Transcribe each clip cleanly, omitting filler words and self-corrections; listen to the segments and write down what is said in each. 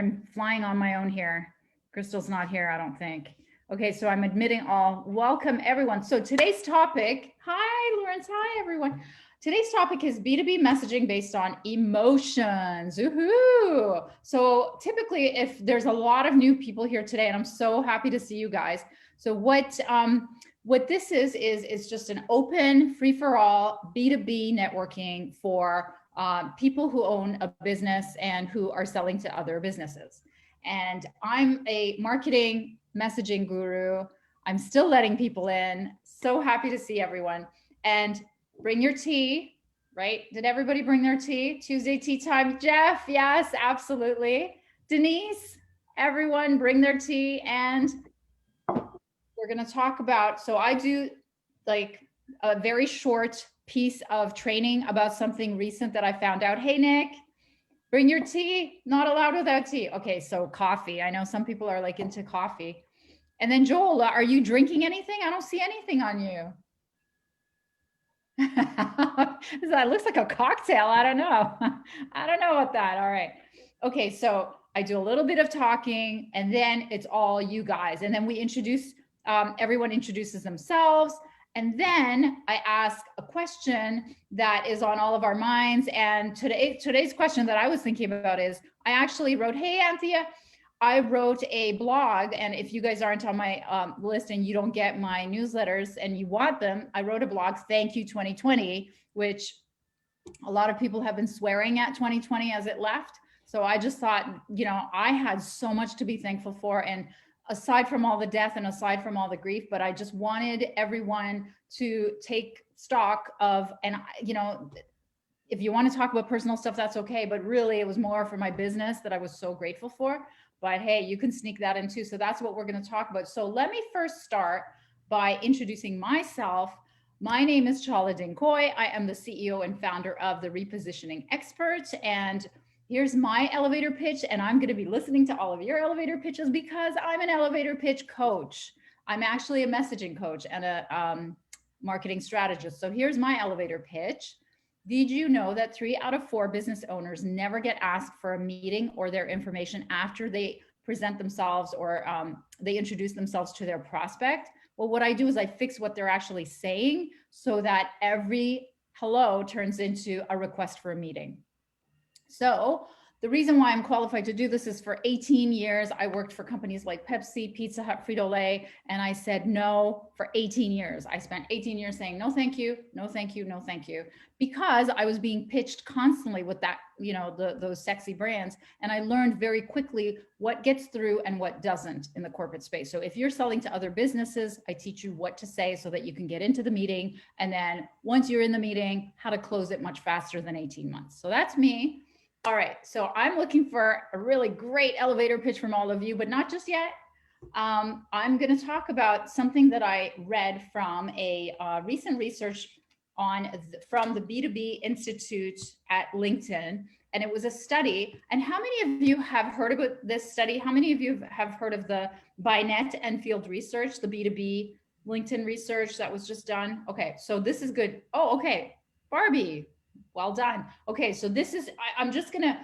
I'm flying on my own here. Crystal's not here, I don't think. Okay, so I'm admitting all. Welcome everyone. So today's topic, hi Lawrence, hi everyone. Today's topic is B2B messaging based on emotions. Woohoo! So typically if there's a lot of new people here today, and I'm so happy to see you guys. So what this is just an open, free-for-all B2B networking for people who own a business and who are selling to other businesses. And I'm a marketing messaging guru. I'm still letting people in. So happy to see everyone. And bring your tea, right? Did everybody bring their tea? Tuesday tea time. Jeff, yes, absolutely. Denise, everyone bring their tea. And we're going to talk about, so I do like a very short piece of training about something recent that I found out. Hey, Nick, bring your tea. Not allowed without tea. Okay, so coffee. I know some people are like into coffee. And then Joel, are you drinking anything? I don't see anything on you. That looks like a cocktail. I don't know. I don't know about that. All right. Okay, so I do a little bit of talking and then it's all you guys. And then we introduce, everyone introduces themselves. And then I ask a question that is on all of our minds. And today's question that I was thinking about is, I actually wrote, hey, Anthea, I wrote a blog, and if you guys aren't on my list and you don't get my newsletters and you want them, I wrote a blog, Thank You 2020, which a lot of people have been swearing at 2020 as it left. So I just thought, you know, I had so much to be thankful for, and aside from all the death and aside from all the grief, but I just wanted everyone to take stock of, and you know, if you want to talk about personal stuff, that's okay. But really it was more for my business that I was so grateful for. But hey, you can sneak that in too. So that's what we're going to talk about. So let me first start by introducing myself. My name is Chala. I am the CEO and founder of The Repositioning Expert. And here's my elevator pitch. And I'm going to be listening to all of your elevator pitches because I'm an elevator pitch coach. I'm actually a messaging coach and a marketing strategist. So here's my elevator pitch. Did you know that 3 out of 4 business owners never get asked for a meeting or their information after they present themselves or they introduce themselves to their prospect? Well, what I do is I fix what they're actually saying so that every hello turns into a request for a meeting. So the reason why I'm qualified to do this is for 18 years, I worked for companies like Pepsi, Pizza Hut, Frito-Lay, and I said no for 18 years. I spent 18 years saying, no, thank you, no, thank you, no, thank you, because I was being pitched constantly with that, you know, those sexy brands. And I learned very quickly what gets through and what doesn't in the corporate space. So if you're selling to other businesses, I teach you what to say so that you can get into the meeting. And then once you're in the meeting, how to close it much faster than 18 months. So that's me. All right, so I'm looking for a really great elevator pitch from all of you, but not just yet. I'm going to talk about something that I read from a recent research from the B2B Institute at LinkedIn, and it was a study. And how many of you have heard about this study? How many of you have heard of the Binet and Field research, the B2B LinkedIn research that was just done? Okay, so this is good. Oh, okay, Barbie. Well done. Okay, so this is, I'm just going to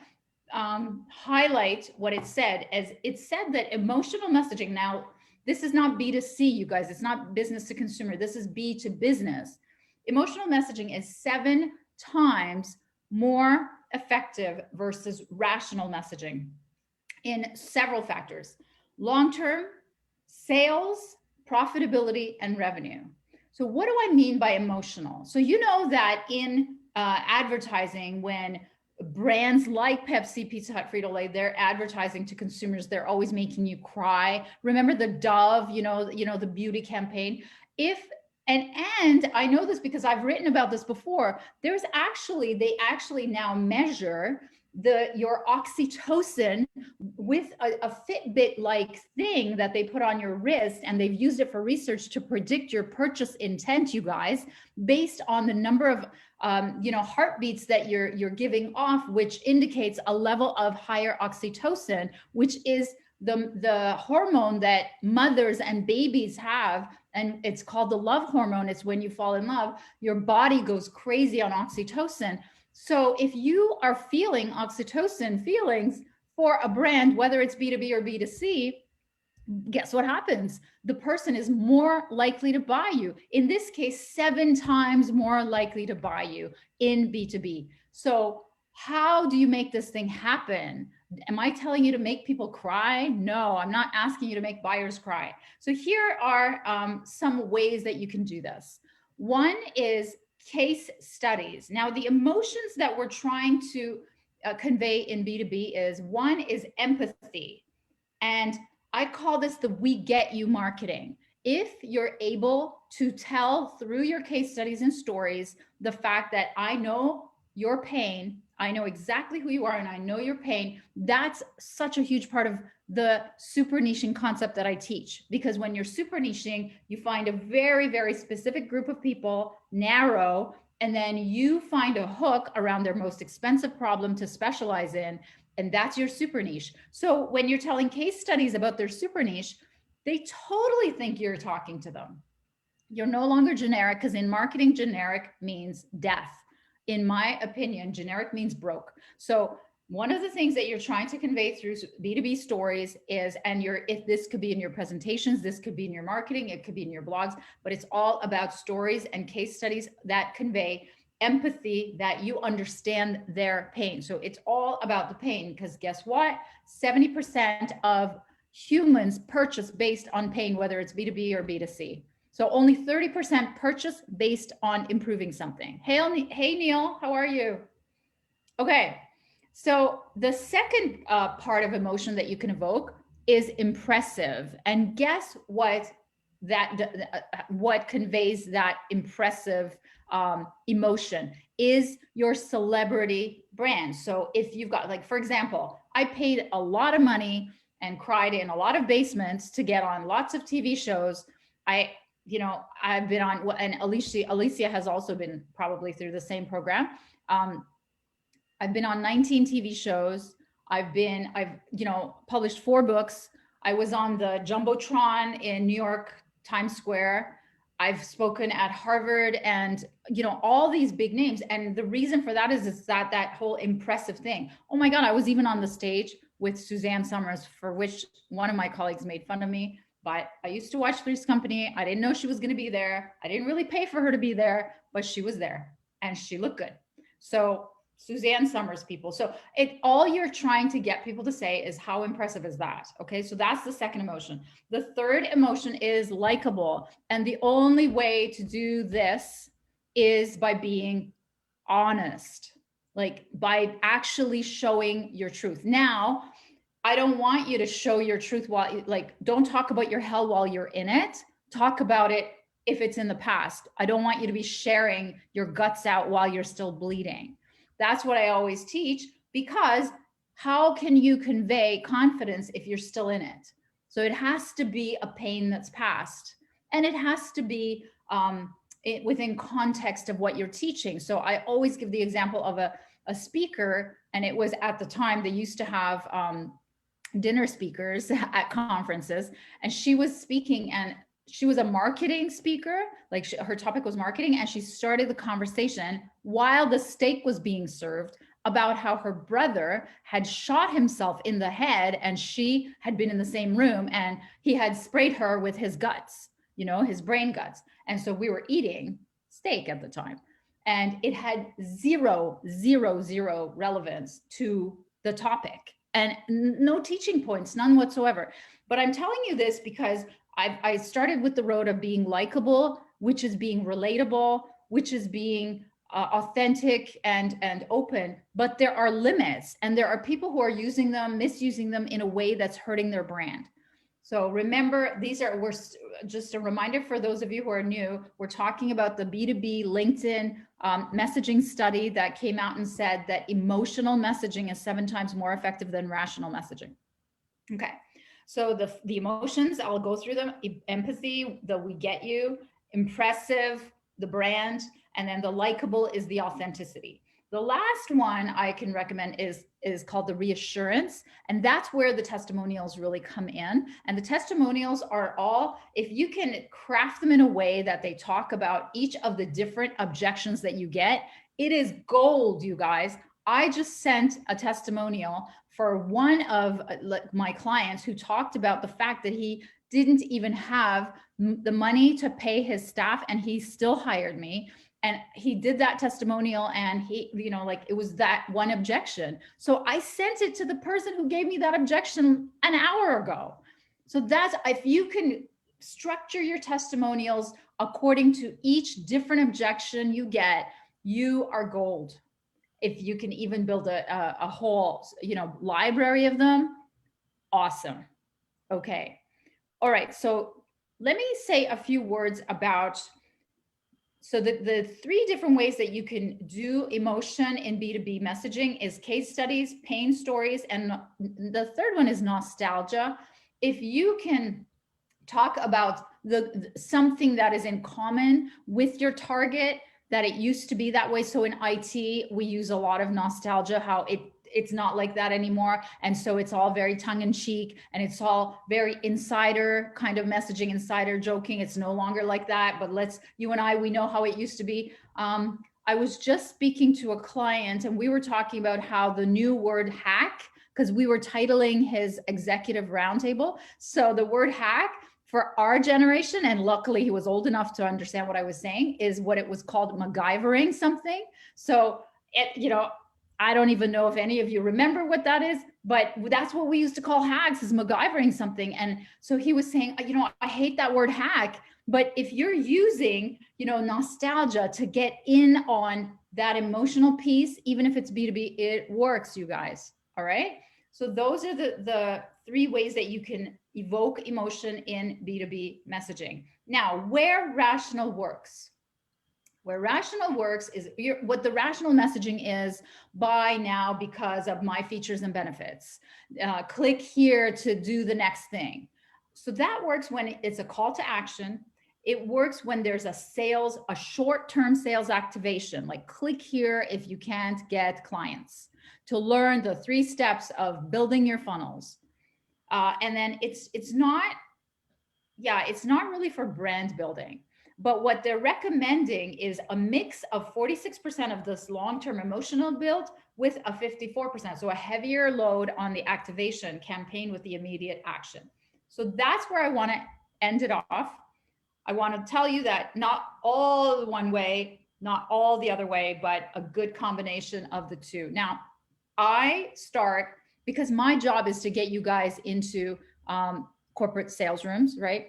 highlight what it said. As it said that emotional messaging, now this is not B2C, you guys, it's not business to consumer, this is B to business. Emotional messaging is 7 times more effective versus rational messaging in several factors: long-term, sales, profitability, and revenue. So what do I mean by emotional? So you know that in advertising, when brands like Pepsi, Pizza Hut, Frito-Lay, they're advertising to consumers, they're always making you cry. Remember the Dove, you know, the beauty campaign. And I know this because I've written about this before. They actually now measure your oxytocin with a Fitbit-like thing that they put on your wrist, and they've used it for research to predict your purchase intent, you guys, based on the number of heartbeats that you're giving off, which indicates a level of higher oxytocin, which is the hormone that mothers and babies have. And it's called the love hormone. It's when you fall in love, your body goes crazy on oxytocin. So if you are feeling oxytocin feelings, for a brand, whether it's B2B or B2C, guess what happens? The person is more likely to buy you. In this case, 7 times more likely to buy you in B2B. So how do you make this thing happen? Am I telling you to make people cry? No, I'm not asking you to make buyers cry. So here are some ways that you can do this. One is case studies. Now, the emotions that we're trying to convey in B2B is, one is empathy. And I call this the we get you marketing. If you're able to tell through your case studies and stories the fact that I know your pain, I know exactly who you are, and I know your pain, that's such a huge part of the super niching concept that I teach. Because when you're super niching, you find a very, very specific group of people, narrow, and then you find a hook around their most expensive problem to specialize in, and that's your super niche. So when you're telling case studies about their super niche, they totally think you're talking to them. You're no longer generic, because in marketing, generic means death. In my opinion, generic means broke. So one of the things that you're trying to convey through B2B stories is, and if this could be in your presentations, this could be in your marketing, it could be in your blogs, but it's all about stories and case studies that convey empathy, that you understand their pain. So it's all about the pain, because guess what? 70% of humans purchase based on pain, whether it's B2B or B2C. So only 30% purchase based on improving something. Hey, Neil, how are you? Okay, so the second part of emotion that you can evoke is impressive. And guess what? What conveys that impressive emotion is your celebrity brand. So if you've got, like, for example, I paid a lot of money and cried in a lot of basements to get on lots of TV shows. I've been on, and Alicia has also been probably through the same program. I've been on 19 TV shows. I've published 4 books. I was on the Jumbotron in New York, Times Square. I've spoken at Harvard, and all these big names. And the reason for that is that whole impressive thing. Oh my God, I was even on the stage with Suzanne Summers, for which one of my colleagues made fun of me. But I used to watch Three's Company. I didn't know she was going to be there. I didn't really pay for her to be there, but she was there and she looked good. So Suzanne Summers, people. So all you're trying to get people to say is, how impressive is that? Okay, so that's the second emotion. The third emotion is likable. And the only way to do this is by being honest, like by actually showing your truth. Now, I don't want you to show your truth don't talk about your hell while you're in it. Talk about it if it's in the past. I don't want you to be sharing your guts out while you're still bleeding. That's what I always teach, because how can you convey confidence if you're still in it? So it has to be a pain that's past, and it has to be within context of what you're teaching. So I always give the example of a speaker, and it was at the time they used to have dinner speakers at conferences, and she was speaking, and she was a marketing speaker, her topic was marketing, and she started the conversation while the steak was being served about how her brother had shot himself in the head, and she had been in the same room, and he had sprayed her with his guts, his brain guts. And so we were eating steak at the time, and it had zero relevance to the topic, and no teaching points, none whatsoever. But I'm telling you this because I started with the road of being likable, which is being relatable, which is being authentic and open. But there are limits, and there are people who are using them, misusing them in a way that's hurting their brand. So remember, we're just a reminder for those of you who are new, we're talking about the B2B LinkedIn messaging study that came out and said that emotional messaging is 7 times more effective than rational messaging. Okay, so the emotions, I'll go through them. Empathy, the we get you, impressive, the brand, and then the likable is the authenticity. The last one I can recommend is called the reassurance. And that's where the testimonials really come in. And the testimonials are all, if you can craft them in a way that they talk about each of the different objections that you get, it is gold, you guys. I just sent a testimonial for one of my clients who talked about the fact that he didn't even have the money to pay his staff, and he still hired me. And he did that testimonial, and he, you know, like, it was that one objection. So I sent it to the person who gave me that objection an hour ago. So that's, if you can structure your testimonials according to each different objection you get, you are gold. If you can even build a whole, you know, library of them, awesome. Okay. All right. So let me say a few words about, so the three different ways that you can do emotion in B2B messaging is case studies, pain stories, and the third one is nostalgia. If you can talk about something that is in common with your target, that it used to be that way. So in IT, we use a lot of nostalgia, how it's not like that anymore. And so it's all very tongue in cheek, and it's all very insider kind of messaging, insider joking. It's no longer like that, but you and I, we know how it used to be. I was just speaking to a client, and we were talking about how the new word hack, because we were titling his executive roundtable. So the word hack for our generation, and luckily he was old enough to understand what I was saying, is what it was called MacGyvering something. So you know, I don't even know if any of you remember what that is, but that's what we used to call hacks, is MacGyvering something. And so he was saying, you know, I hate that word hack, but if you're using, you know, nostalgia to get in on that emotional piece, even if it's B2B, it works, you guys. All right. So those are the three ways that you can evoke emotion in B2B messaging. Now, where rational works. Where rational works is what the rational messaging is: buy now because of my features and benefits. Click here to do the next thing. So that works when it's a call to action. It works when there's a short-term sales activation, like click here if you can't get clients, to learn the 3 steps of building your funnels. And then it's not really for brand building. But what they're recommending is a mix of 46% of this long-term emotional build with a 54%. So a heavier load on the activation campaign with the immediate action. So that's where I want to end it off. I want to tell you that not all one way, not all the other way, but a good combination of the two. Now, I start, because my job is to get you guys into corporate sales rooms, right?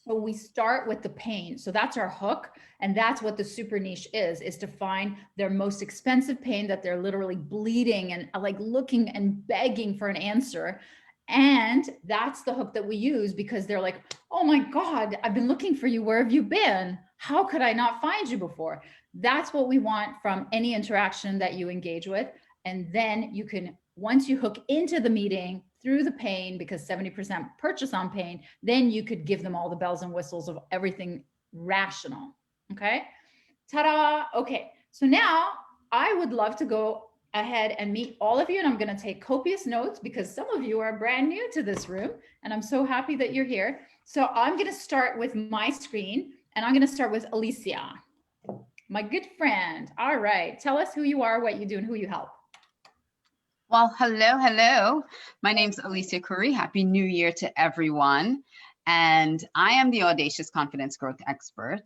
So we start with the pain. So that's our hook. And that's what the super niche is to find their most expensive pain that they're literally bleeding and like looking and begging for an answer. And that's the hook that we use, because they're like, oh my God, I've been looking for you. Where have you been? How could I not find you before? That's what we want from any interaction that you engage with. And then you can, once you hook into the meeting through the pain, because 70% purchase on pain, then you could give them all the bells and whistles of everything rational. Okay. Ta-da. Okay. So now I would love to go ahead and meet all of you, and I'm going to take copious notes because some of you are brand new to this room, and I'm so happy that you're here. So I'm going to start with my screen, and I'm going to start with Alicia, my good friend. All right. Tell us who you are, what you do, and who you help. Well, hello. My name's Alicia Curry. Happy New Year to everyone. And I am the Audacious Confidence Growth Expert.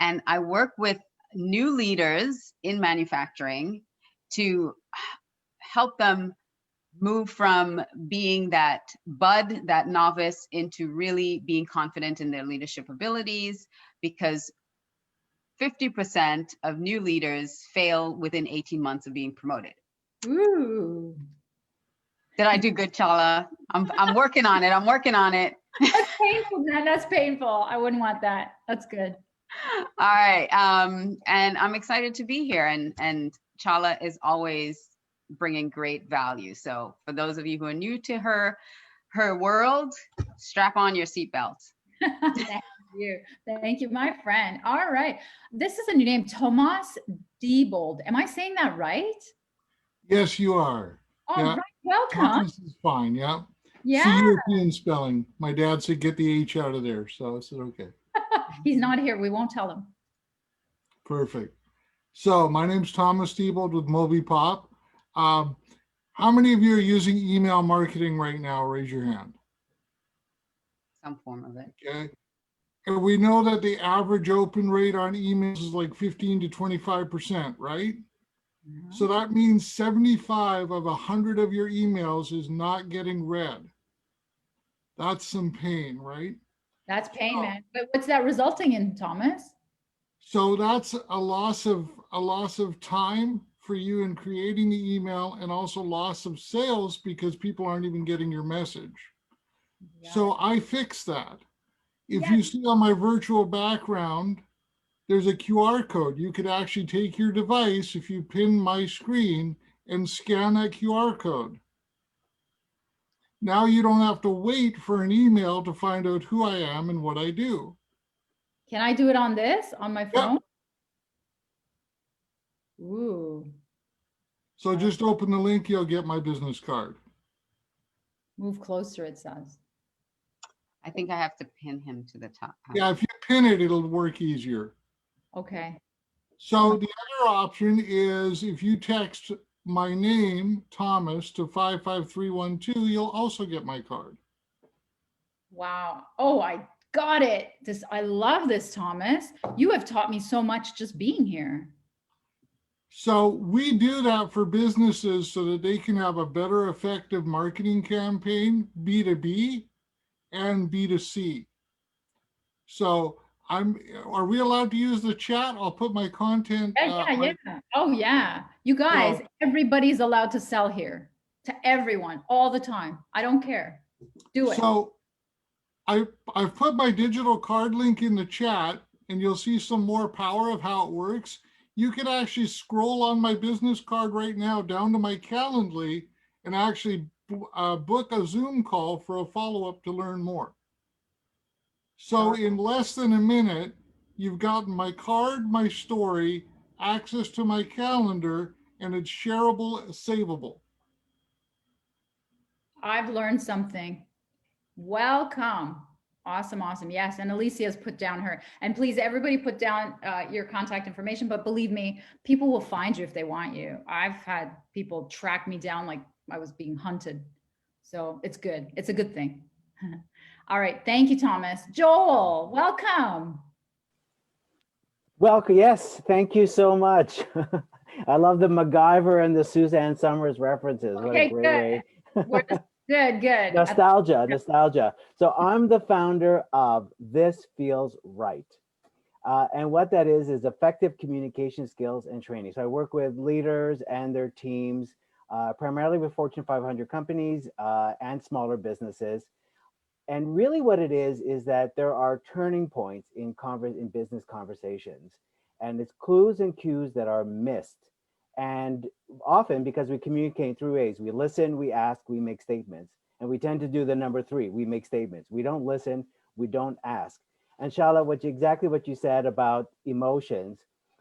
And I work with new leaders in manufacturing to help them move from being that bud, that novice, into really being confident in their leadership abilities, because 50% of new leaders fail within 18 months of being promoted. Ooh. Did I do good, Chala? I'm working on it. I'm working on it. That's painful, man. That's painful. I wouldn't want that. That's good. All right. And I'm excited to be here. And Chala is always bringing great value. So for those of you who are new to her world, strap on your seatbelt. Thank you. Thank you, my friend. All right. This is a new name, Thomas Diebold. Am I saying that right? Yes, you are. All right. Welcome. Thomas is fine. Yeah. Yeah. It's the European spelling. My dad said get the H out of there. So I said, okay. He's not here. We won't tell him. Perfect. So my name's Thomas Diebold with Moby Pop. How How many of you are using email marketing right now? Raise your hand. Some form of it. Okay. And we know that the average open rate on emails is like 15 to 25%, right? Mhm. So that means 75 of 100 of your emails is not getting read. That's some pain, right? That's pain, man. But what's that resulting in, Thomas? So that's a loss of time for you in creating the email, and also loss of sales because people aren't even getting your message. Yeah. So I fixed that. If Yeah. you see on my virtual background, there's a QR code. You could actually take your device, if you pin my screen, and scan that QR code. Now you don't have to wait for an email to find out who I am and what I do. Can I do it on this, on my Yep. phone? Ooh. So just open the link, you'll get my business card. Move closer, it says. I think I have to pin him to the top. Yeah, if you pin it, it'll work easier. Okay. So the other option is if you text my name, Thomas, to 55312, you'll also get my card. Wow. Oh, I got it. I love this, Thomas. You have taught me so much just being here. So we do that for businesses so that they can have a better effective marketing campaign, B2B and B2C. So are we allowed to use the chat? I'll put my content. Yeah. Oh, yeah. You guys, everybody's allowed to sell here, to everyone, all the time. I don't care. Do it. So I've put my digital card link in the chat, and you'll see some more power of how it works. You can actually scroll on my business card right now down to my Calendly and actually book a Zoom call for a follow-up to learn more. So in less than a minute, you've gotten my card, my story, access to my calendar, and it's shareable, savable. I've learned something. Welcome. Awesome, awesome. Yes, and Alicia's put down her. And please, everybody put down your contact information, but believe me, people will find you if they want you. I've had people track me down like I was being hunted. So it's good. It's a good thing. All right. Thank you, Thomas. Joel, welcome. Welcome. Yes, thank you so much. I love the MacGyver and the Suzanne Summers references. What a great way. Good. Nostalgia. So I'm the founder of This Feels Right. And what that is effective communication skills and training. So I work with leaders and their teams, primarily with Fortune 500 companies and smaller businesses. And really what it is that there are turning points in business conversations. And it's clues and cues that are missed. And often because we communicate through ways, we listen, we ask, we make statements. And we tend to do the number three, we make statements. We don't listen, we don't ask. And Chala, exactly what you said about emotions,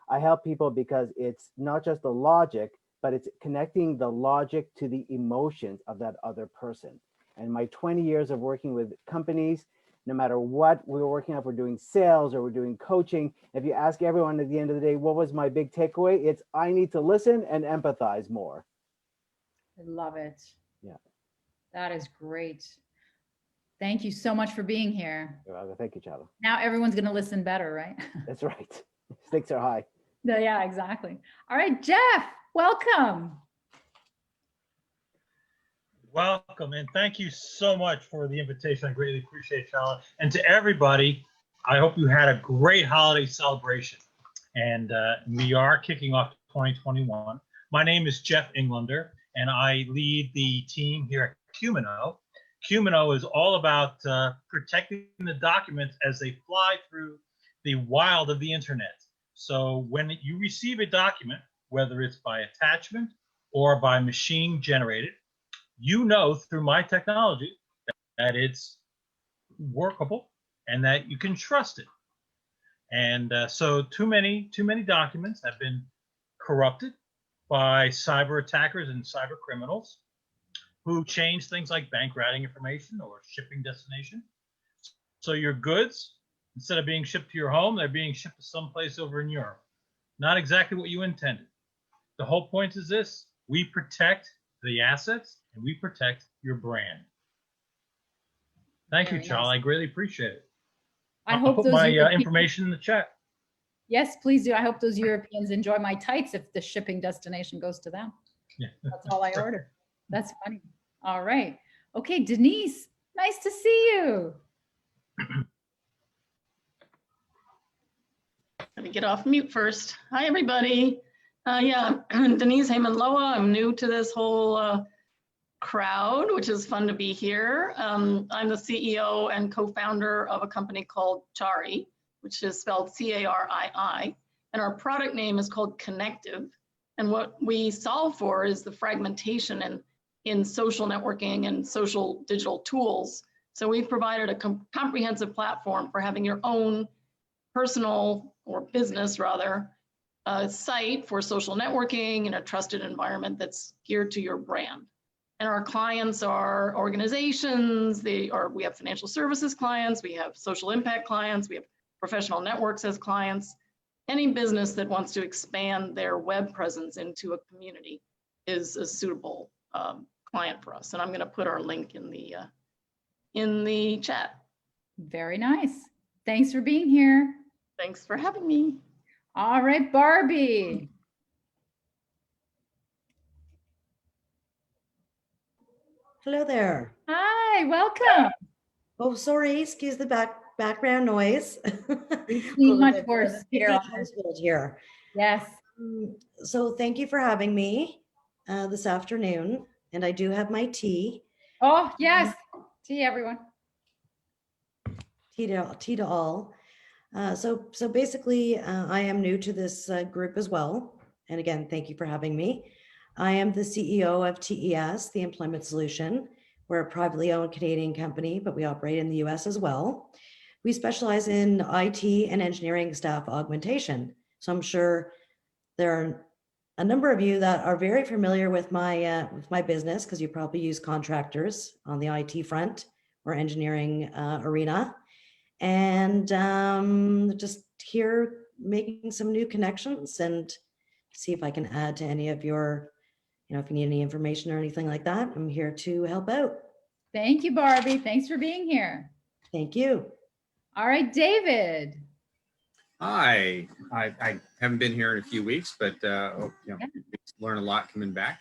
I help people because it's not just the logic, but it's connecting the logic to the emotions of that other person. And my 20 years of working with companies, no matter what we're working on, if we're doing sales or we're doing coaching, if you ask everyone at the end of the day, what was my big takeaway? It's I need to listen and empathize more. I love it. Yeah. That is great. Thank you so much for being here. You're welcome. Thank you, Chala. Now everyone's going to listen better, right? That's right. Stakes are high. Yeah, exactly. All right, Jeff, welcome. Welcome, and thank you so much for the invitation. I greatly appreciate it, Chala. And to everybody, I hope you had a great holiday celebration. And we are kicking off 2021. My name is Jeff Englander, and I lead the team here at Cumino. Cumino is all about protecting the documents as they fly through the wild of the internet. So when you receive a document, whether it's by attachment or by machine generated, you know through my technology that it's workable and that you can trust it. And so too many documents have been corrupted by cyber attackers and cyber criminals who change things like bank routing information or shipping destination. So your goods, instead of being shipped to your home, they're being shipped to someplace over in Europe. Not exactly what you intended. The whole point is this: we protect the assets and we protect your brand. Thank you, Very Chala. nice. I greatly appreciate it. I I'll hope put those my European- information in the chat. Yes, please do. I hope those Europeans enjoy my tights if the shipping destination goes to them. Yeah. That's all I ordered. That's funny. All right. Okay, Denise, nice to see you. Let me get off mute first. Hi, everybody. Yeah, I'm Denise Heyman-Loa. I'm new to this whole crowd, which is fun to be here. I'm the CEO and co-founder of a company called Chari, which is spelled C-A-R-I-I. And our product name is called Connective. And what we solve for is the fragmentation in social networking and social digital tools. So we've provided a comprehensive platform for having your own personal or business rather site for social networking in a trusted environment that's geared to your brand. And our clients are organizations, we have financial services clients, we have social impact clients, we have professional networks as clients. Any business that wants to expand their web presence into a community is a suitable client for us. And I'm going to put our link in the chat. Very nice. Thanks for being here. Thanks for having me. All right, Barbie. Hello there. Hi, welcome. Oh, sorry, excuse the background noise. Seen much worse here. Household here. Yes. So thank you for having me this afternoon. And I do have my tea. Oh, yes. See everyone. Tea to all. So basically, I am new to this group as well. And again, thank you for having me. I am the CEO of TES, the Employment Solution. We're a privately owned Canadian company, but we operate in the US as well. We specialize in IT and engineering staff augmentation. So I'm sure there are a number of you that are very familiar with my business because you probably use contractors on the IT front or engineering arena. And just here making some new connections and see if I can add to any of your, if you need any information or anything like that, I'm here to help out. Thank you, Barbie. Thanks for being here. Thank you. All right, David. Hi, I haven't been here in a few weeks, but learn a lot coming back.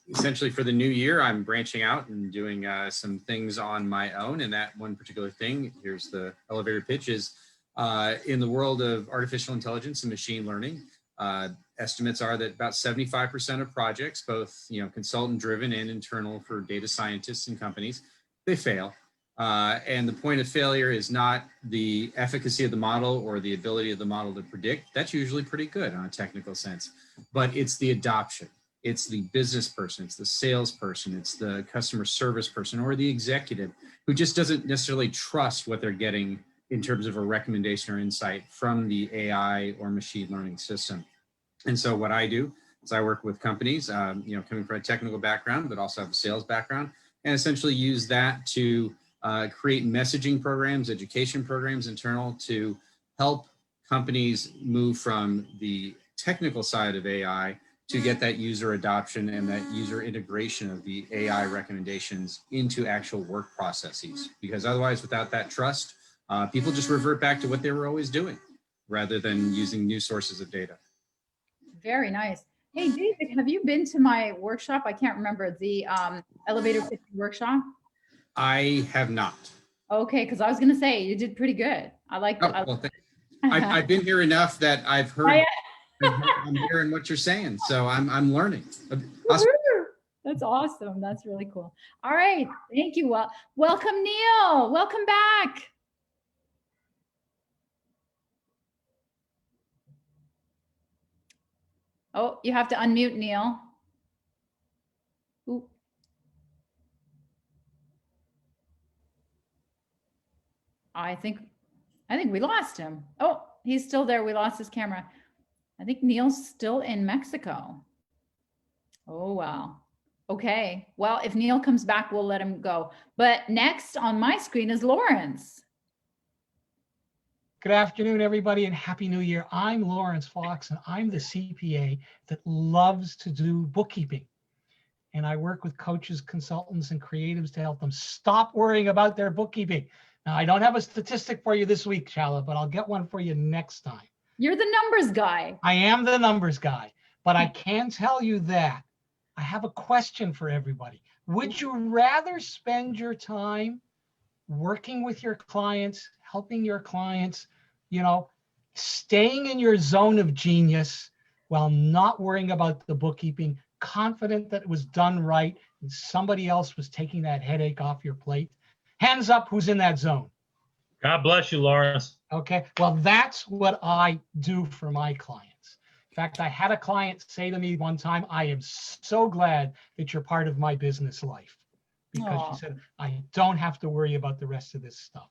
Essentially for the new year, I'm branching out and doing some things on my own. And that one particular thing, here's the elevator pitch, is in the world of artificial intelligence and machine learning. Estimates are that about 75% of projects, both consultant driven and internal for data scientists and companies, they fail. And the point of failure is not the efficacy of the model or the ability of the model to predict. That's usually pretty good on a technical sense, but it's the adoption. It's the business person, it's the salesperson, it's the customer service person or the executive who just doesn't necessarily trust what they're getting in terms of a recommendation or insight from the AI or machine learning system. And so what I do is I work with companies, coming from a technical background, but also have a sales background, and essentially use that to create messaging programs, education programs internal to help companies move from the technical side of AI to get that user adoption and that user integration of the AI recommendations into actual work processes. Because otherwise, without that trust, people just revert back to what they were always doing rather than using new sources of data. Very nice. Hey, David, have you been to my workshop? I can't remember the elevator pitching workshop. I have not. Okay, because I was going to say you did pretty good. I like. Oh, well, I've been here enough that I've heard. Oh, yeah. I'm hearing what you're saying, so I'm learning. That's awesome. That's really cool. All right, thank you. Well, welcome, Neil. Welcome back. Oh, you have to unmute, Neil. Ooh. I think we lost him. Oh, he's still there. We lost his camera. I think Neil's still in Mexico. Oh, wow. Okay. Well, if Neil comes back, we'll let him go. But next on my screen is Lawrence. Good afternoon, everybody, and Happy New Year. I'm Lawrence Fox, and I'm the CPA that loves to do bookkeeping. and I work with coaches, consultants, and creatives to help them stop worrying about their bookkeeping. Now, I don't have a statistic for you this week, Chala, but I'll get one for you next time. You're the numbers guy. I am the numbers guy, but I can tell you that I have a question for everybody. Would you rather spend your time working with your clients, helping your clients, staying in your zone of genius while not worrying about the bookkeeping, confident that it was done right and somebody else was taking that headache off your plate? Hands up, who's in that zone? God bless you, Lawrence. Okay, well, that's what I do for my clients. In fact, I had a client say to me one time, I am so glad that you're part of my business life, because Aw. she said, I don't have to worry about the rest of this stuff.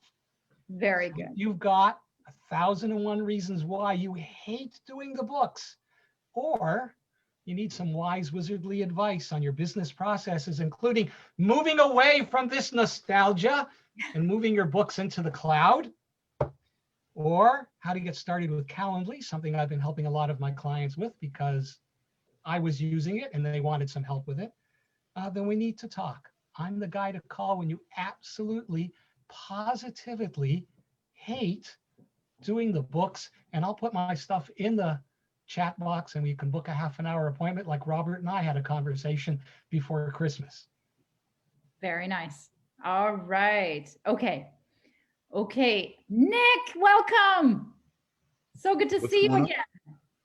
Very good. You've got 1,001 reasons why you hate doing the books, or you need some wise wizardly advice on your business processes, including moving away from this nostalgia and moving your books into the cloud, or how to get started with Calendly, something I've been helping a lot of my clients with because I was using it and they wanted some help with it. Then we need to talk. I'm the guy to call when you absolutely, positively hate doing the books, and I'll put my stuff in the chat box and we can book a half-an-hour appointment like Robert and I had a conversation before Christmas. Very nice. All right. Okay. Nick, welcome. So good to What's see you going on? again.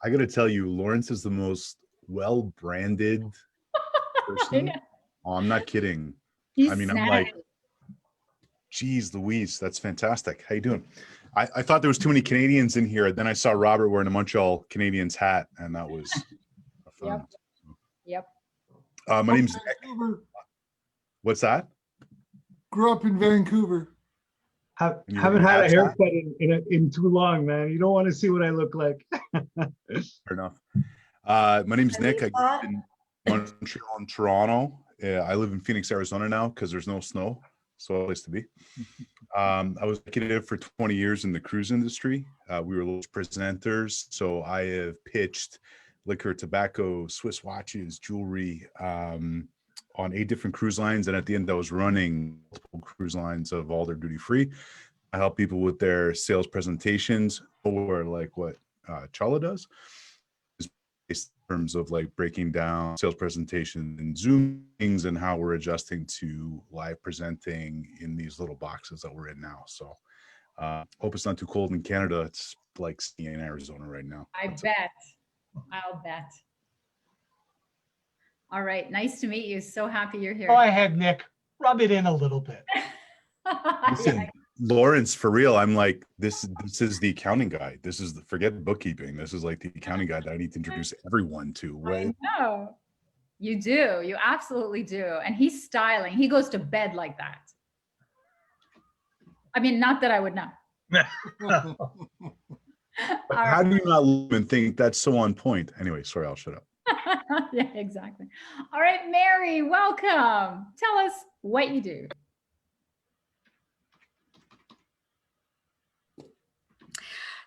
I got to tell you, Lawrence is the most well-branded person. Oh, I'm not kidding. He's I mean, I'm snazzy. like, geez, Louise, that's fantastic. How you doing? I thought there was too many Canadians in here. Then I saw Robert wearing a Montreal Canadiens hat, and that was fun. Yep. My name's Nick. Vancouver. What's that? Grew up in Vancouver. And you Haven't wear had a Habs hat? haircut in too long, man. You don't want to see what I look like. Fair enough. My name's Nick. I grew up in Montreal and Toronto. I live in Phoenix, Arizona now because there's no snow. So a place to be. I was executive for 20 years in the cruise industry. We were little presenters. So I have pitched liquor, tobacco, Swiss watches, jewelry on 8 different cruise lines. And at the end, I was running multiple cruise lines of all their duty free. I help people with their sales presentations, or like what Chala does, in terms of like breaking down sales presentation and Zoom things and how we're adjusting to live presenting in these little boxes that we're in now. So hope it's not too cold in Canada. It's like skiing in Arizona right now. I'll bet. All right. Nice to meet you. So happy you're here. Go ahead, Nick. Rub it in a little bit. Listen, Lawrence, for real, I'm like, this is the accounting guy. This is forget bookkeeping. This is like the accounting guy that I need to introduce everyone to. I know. You do. You absolutely do. And he's styling. He goes to bed like that. I mean, not that I would know. But how do you not live and think that's so on point? Anyway, sorry, I'll shut up. Yeah, exactly. All right, Mary, welcome. Tell us what you do.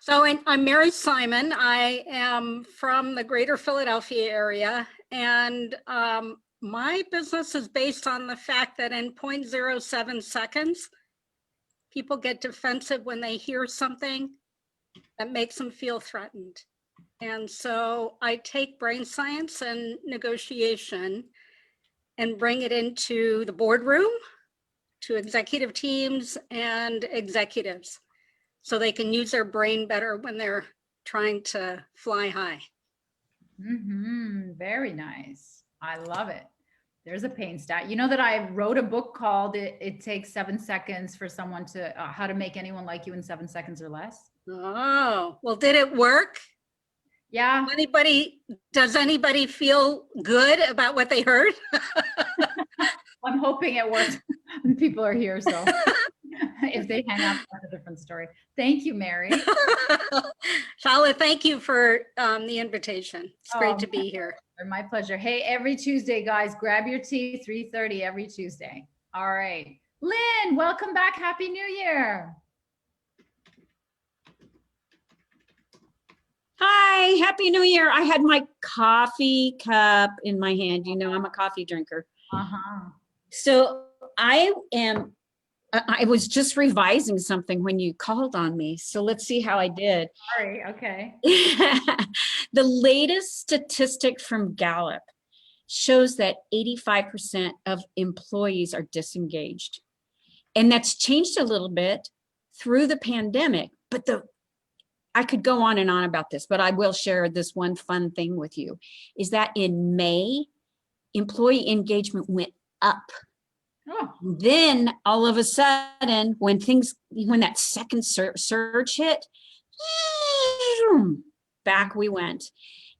So I'm Mary Simon. I am from the greater Philadelphia area, and my business is based on the fact that in 0.07 seconds, people get defensive when they hear something that makes them feel threatened. And so I take brain science and negotiation and bring it into the boardroom, to executive teams and executives, so they can use their brain better when they're trying to fly high. Very nice. I love it. There's a pain stat. You know that I wrote a book called It Takes 7 Seconds for Someone to How to Make Anyone Like You in 7 Seconds or Less. Oh, well, did it work? Yeah. Does anybody feel good about what they heard? I'm hoping it worked. People are here, so if they hang up, that's a different story. Thank you, Mary. Chala, thank you for the invitation. It's great to be here. My pleasure. Hey, every Tuesday, guys, grab your tea, 3:30 every Tuesday. All right. Lynn, welcome back. Happy New Year. Hi, Happy New Year. I had my coffee cup in my hand. You know, I'm a coffee drinker. Uh-huh. So I was just revising something when you called on me. So let's see how I did. Sorry, okay. The latest statistic from Gallup shows that 85% of employees are disengaged. And that's changed a little bit through the pandemic, but I could go on and on about this, but I will share this one fun thing with you, is that in May, employee engagement went up. Oh. Then all of a sudden, when that second surge hit, back we went.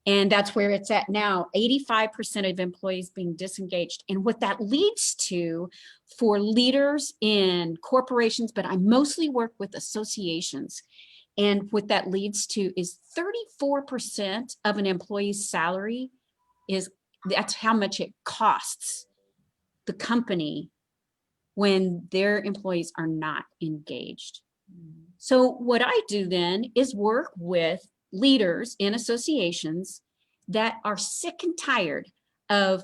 And that's where it's at now, 85% of employees being disengaged. And what that leads to for leaders in corporations, but I mostly work with associations. And what that leads to is 34% of an employee's salary that's how much it costs the company when their employees are not engaged. So what I do then is work with leaders in associations that are sick and tired of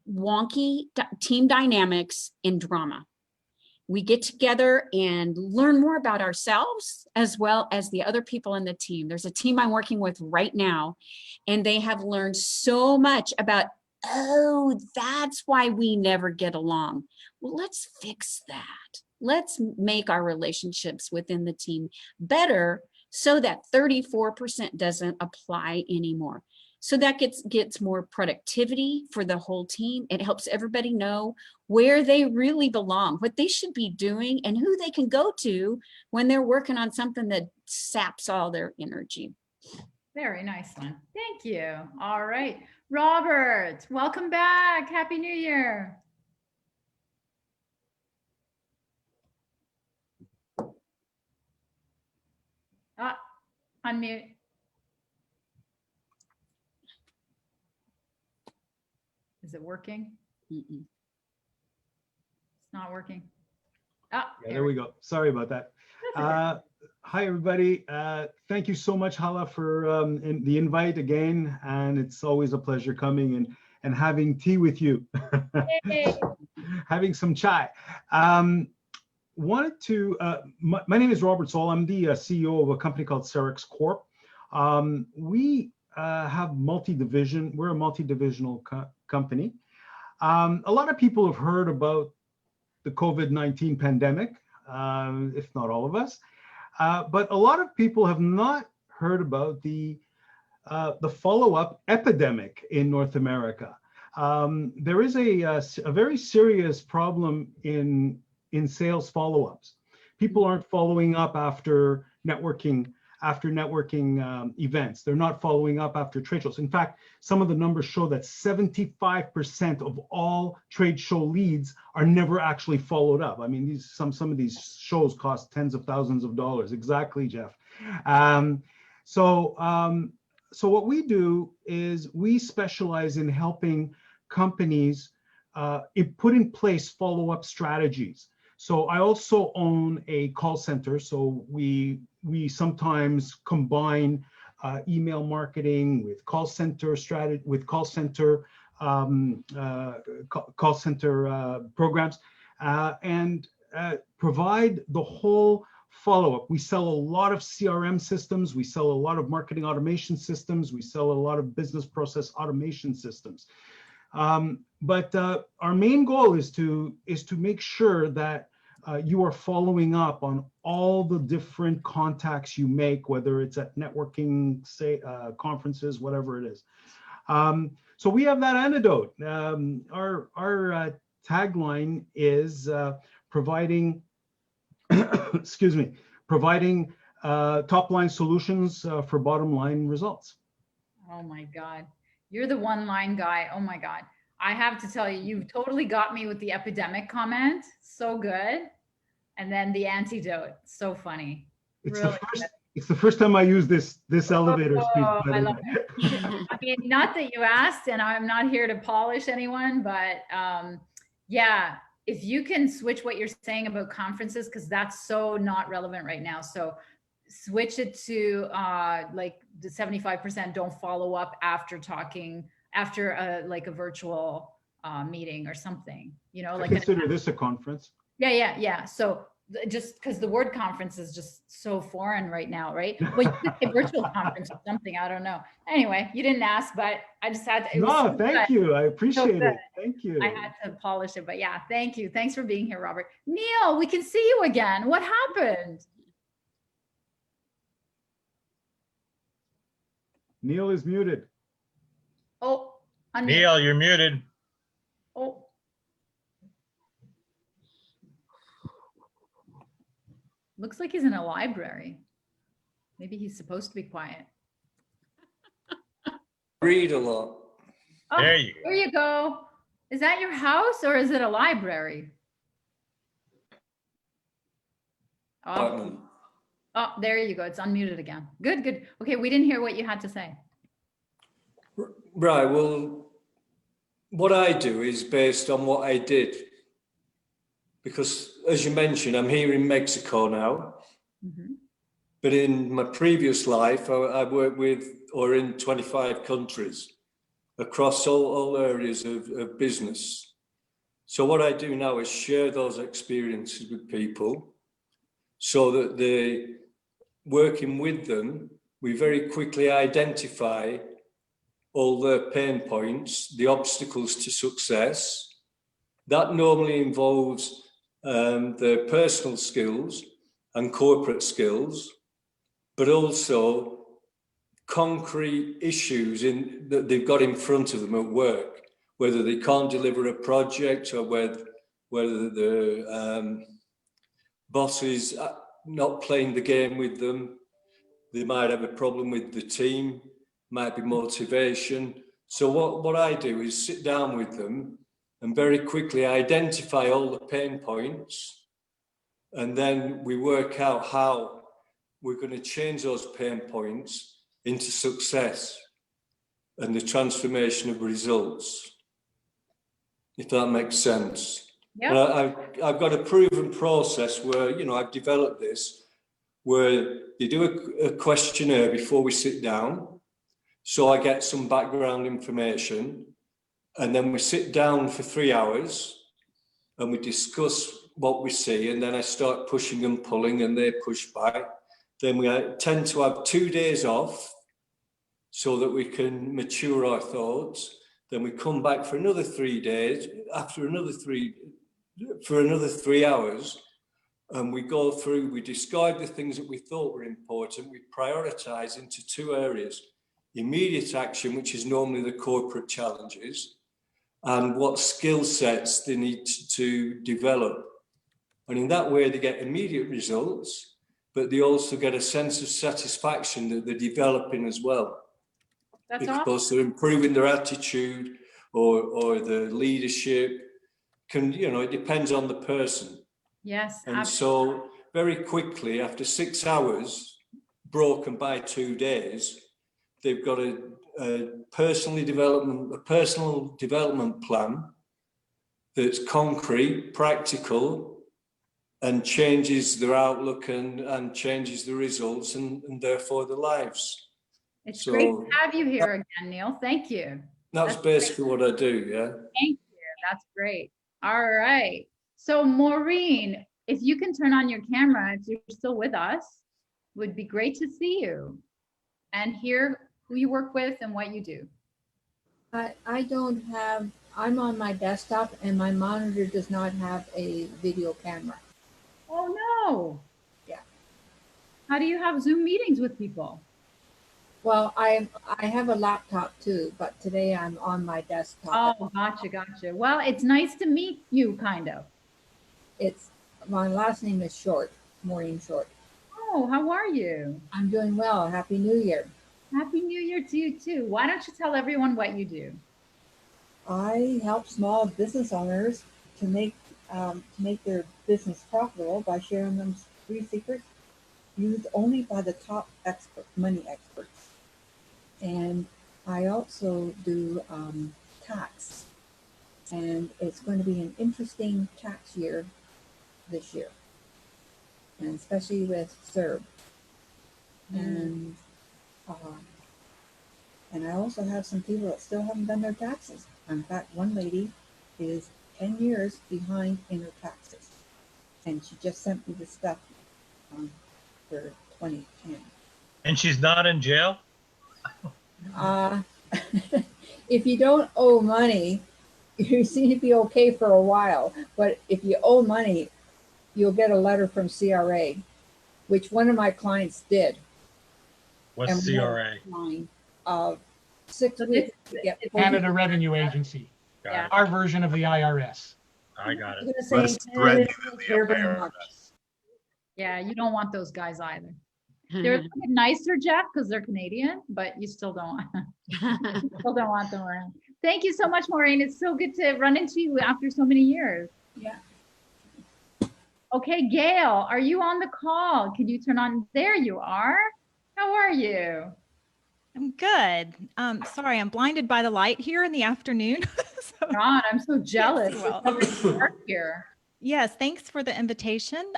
wonky team dynamics and drama. We get together and learn more about ourselves as well as the other people in the team. There's a team I'm working with right now, and they have learned so much about, oh, that's why we never get along. Well, let's fix that. Let's make our relationships within the team better so that 34% doesn't apply anymore. So that gets more productivity for the whole team. It helps everybody know where they really belong, what they should be doing, and who they can go to when they're working on something that saps all their energy. Very nice one. Thank you. All right. Robert, welcome back. Happy New Year. Unmute. Is it working? Mm-mm. It's not working. Yeah, there we go. Sorry about that. Hi, everybody. Thank you so much, Chala, for the invite again. And it's always a pleasure coming and having tea with you. Having some chai. Wanted to, my name is Robert Zoll. I'm the CEO of a company called Cerex Corp. We have we're a multi-divisional company. A lot of people have heard about the COVID-19 pandemic, if not all of us, but a lot of people have not heard about the follow-up epidemic in North America. There is a very serious problem in sales follow-ups. People aren't following up after networking events. They're not following up after trade shows. In fact, some of the numbers show that 75% of all trade show leads are never actually followed up. I mean, some of these shows cost tens of thousands of dollars. Exactly, Jeff. So what we do is we specialize in helping companies put in place follow-up strategies. So I also own a call center. So we sometimes combine email marketing with call center strategy, with call center programs, and provide the whole follow-up. We sell a lot of CRM systems. We sell a lot of marketing automation systems. We sell a lot of business process automation systems. But our main goal is to make sure that you are following up on all the different contacts you make, whether it's at networking, conferences, whatever it is. So we have that antidote. Our tagline is providing, excuse me, providing top-line solutions for bottom-line results. Oh my God. You're the one-line guy. Oh my God. I have to tell you, you've totally got me with the epidemic comment. So good. And then the antidote. So funny. It's really the first time I use this elevator speech. I love it. I mean, not that you asked, and I'm not here to polish anyone, but yeah, if you can switch what you're saying about conferences, because that's so not relevant right now. So switch it to like the 75% don't follow up after talking, after like a virtual meeting or something, you know, I like consider this a conference. yeah. So just because the word conference is just so foreign right now, right? Well, you could say virtual conference or something. I don't know. Anyway, you didn't ask, but I just had to. It was No, so thank good. you. I So appreciate good. it. Thank you. I had to polish it, but yeah, thank you. Thanks for being here, Robert. Neil, we can see you again. What happened? Neil is muted. Oh, unmute. Neil, you're muted. Oh. Looks like he's in a library. Maybe he's supposed to be quiet. Read a lot. Oh, There you go. there you go. Is that your house or is it a library? Oh, Apartment. oh, there you go. It's unmuted again. Good, good. Okay, we didn't hear what you had to say. Right. Well, what I do is based on what I did. Because as you mentioned, I'm here in Mexico now. Mm-hmm. But in my previous life, I worked with or in 25 countries across all areas of business. So what I do now is share those experiences with people so that they, working with them, we very quickly identify all the pain points, the obstacles to success. That normally involves their personal skills and corporate skills, but also concrete issues that they've got in front of them at work, whether they can't deliver a project or whether the boss is not playing the game with them. They might have a problem with the team, might be motivation. So what I do is sit down with them and very quickly identify all the pain points, and then we work out how we're going to change those pain points into success and the transformation of results, if that makes sense. Yeah. I've got a proven process where, you know, I've developed this, where you do a questionnaire before we sit down. So I get some background information, and then we sit down for 3 hours and we discuss what we see, and then I start pushing and pulling and they push back. Then we tend to have 2 days off so that we can mature our thoughts. Then we come back for another 3 days, for another 3 hours, and we go through, we discard the things that we thought were important, we prioritize into 2 areas: immediate action, which is normally the corporate challenges, and what skill sets they need to develop. And in that way, they get immediate results, but they also get a sense of satisfaction that they're developing as well. That's because awesome. they're improving their attitude or the leadership. It depends on the person. Yes, And absolutely. so very quickly, after 6 hours, broken by 2 days, they've got a personal development plan that's concrete, practical, and changes their outlook and changes the results and therefore their lives. It's great to have you here again, Neil. Thank you. That's basically what I do, yeah. Thank you. That's great. All right. So Maureen, if you can turn on your camera, if you're still with us, would be great to see you and hear who you work with and what you do. I don't have, I'm on my desktop and my monitor does not have a video camera. Oh no. Yeah. How do you have Zoom meetings with people? Well, I have a laptop too, but today I'm on my desktop. Oh, gotcha. Well, it's nice to meet you, kind of. It's, my last name is Short, Maureen Short. Oh, how are you? I'm doing well. Happy New Year. Happy New Year to you too. Why don't you tell everyone what you do? I help small business owners to make their business profitable by sharing them 3 secrets used only by the top money experts. And I also do tax, and it's going to be an interesting tax year this year, and especially with CERB. And and I also have some people that still haven't done their taxes. In fact, one lady is 10 years behind in her taxes, and she just sent me the stuff for 2010. And she's not in jail? Uh, if you don't owe money, you seem to be okay for a while. But if you owe money, you'll get a letter from CRA, which one of my clients did. What's And we had a CRA? deadline of 6 weeks to get Canada Revenue Agency, Got it. our version of the IRS. I got I it. was gonna Less say Canada threatening doesn't than care the very IRS. much. Yeah, you don't want those guys either. They're a little bit nicer, Jeff, because they're Canadian, but you still don't want, still don't want them around. Thank you so much, Maureen. It's so good to run into you after so many years. Yeah. Okay, Gail, are you on the call? Can you turn on? There you are. How are you? I'm good. Sorry, I'm blinded by the light here in the afternoon. God, I'm so jealous. Well. It's so dark here. Yes, thanks for the invitation.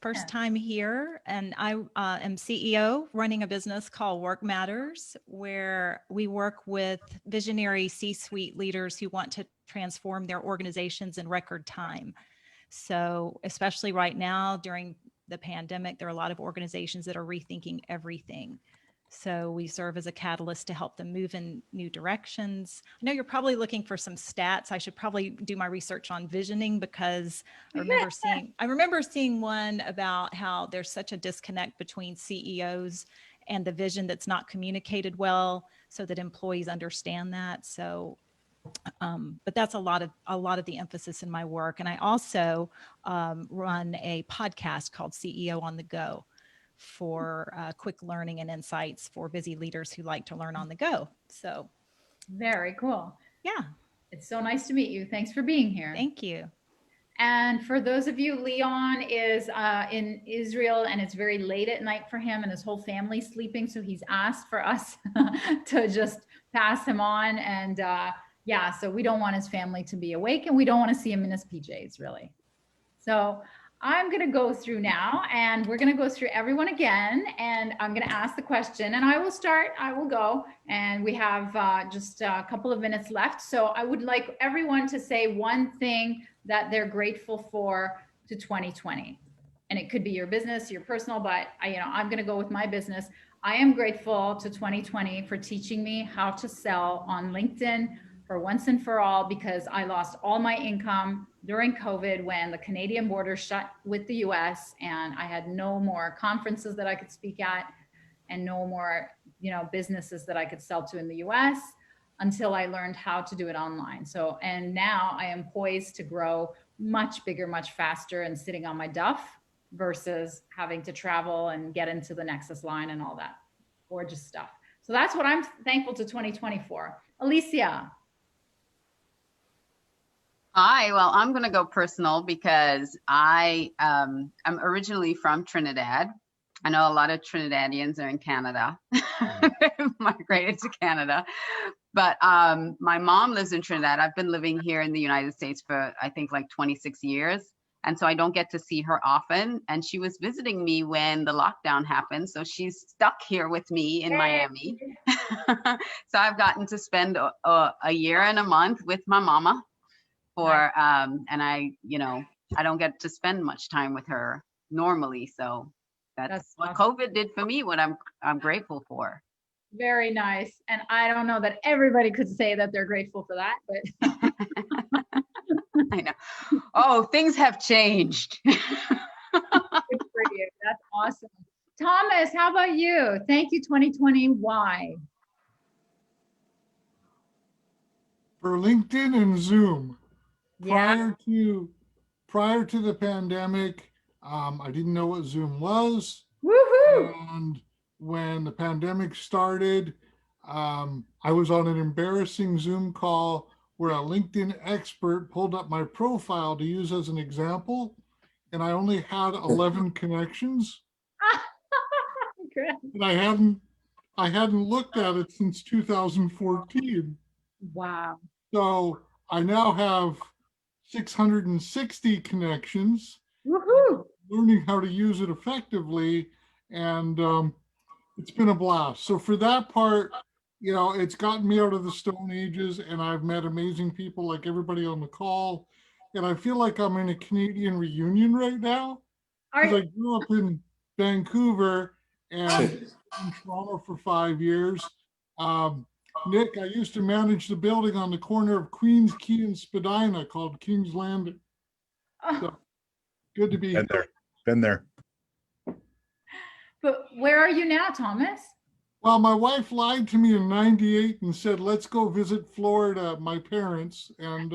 First time here, and I am CEO running a business called Work Matters, where we work with visionary C-suite leaders who want to transform their organizations in record time. So especially right now during the pandemic, there are a lot of organizations that are rethinking everything. So we serve as a catalyst to help them move in new directions. I know you're probably looking for some stats. I should probably do my research on visioning, because I remember seeing one about how there's such a disconnect between CEOs and the vision that's not communicated well, so that employees understand that. So but that's a lot of the emphasis in my work. And I also run a podcast called CEO on the Go, for quick learning and insights for busy leaders who like to learn on the go. So very cool. Yeah. It's so nice to meet you. Thanks for being here. Thank you. And for those of you, Leon is in Israel, and it's very late at night for him, and his whole family's sleeping. So he's asked for us to just pass him on. And yeah, so we don't want his family to be awake, and we don't want to see him in his PJs, really. So I'm going to go through now, and we're going to go through everyone again, and I'm going to ask the question, and I will go, and we have just a couple of minutes left. So I would like everyone to say one thing that they're grateful for to 2020. And it could be your business, your personal, but I'm going to go with my business. I am grateful to 2020 for teaching me how to sell on LinkedIn for once and for all, because I lost all my income during COVID when the Canadian border shut with the US, and I had no more conferences that I could speak at, and no more, businesses that I could sell to in the US, until I learned how to do it online. So, and now I am poised to grow much bigger, much faster, and sitting on my duff versus having to travel and get into the Nexus line and all that gorgeous stuff. So that's what I'm thankful to 2020 for. Alicia. Hi, well, I'm going to go personal because I'm originally from Trinidad. I know a lot of Trinidadians are in Canada, migrated to Canada. But my mom lives in Trinidad. I've been living here in the United States for, I think, like 26 years. And so I don't get to see her often. And she was visiting me when the lockdown happened. So she's stuck here with me in Miami. So I've gotten to spend a year and a month with my mama. And I don't get to spend much time with her normally. So that's what awesome. COVID did for me, what I'm grateful for. Very nice. And I don't know that everybody could say that they're grateful for that, but I know. Oh, things have changed. Good for you. That's awesome. Thomas, how about you? Thank you, 2020. Why? For LinkedIn and Zoom. Yeah. Prior to the pandemic, I didn't know what Zoom was. Woohoo! And when the pandemic started, I was on an embarrassing Zoom call where a LinkedIn expert pulled up my profile to use as an example, and I only had 11 connections. And I hadn't looked at it since 2014. Wow. So I now have 660 connections. Woohoo! Learning how to use it effectively. And It's been a blast. So for that part, you know, it's gotten me out of the Stone Ages, and I've met amazing people like everybody on the call. And I feel like I'm in a Canadian reunion right now because I grew up in Vancouver and in Toronto for 5 years. Nick, I used to manage the building on the corner of Queens Quay and Spadina called King's Landing. So good to be Been here. there. Been there. But where are you now, Thomas? Well, my wife lied to me in '98 and said, let's go visit Florida, my parents. And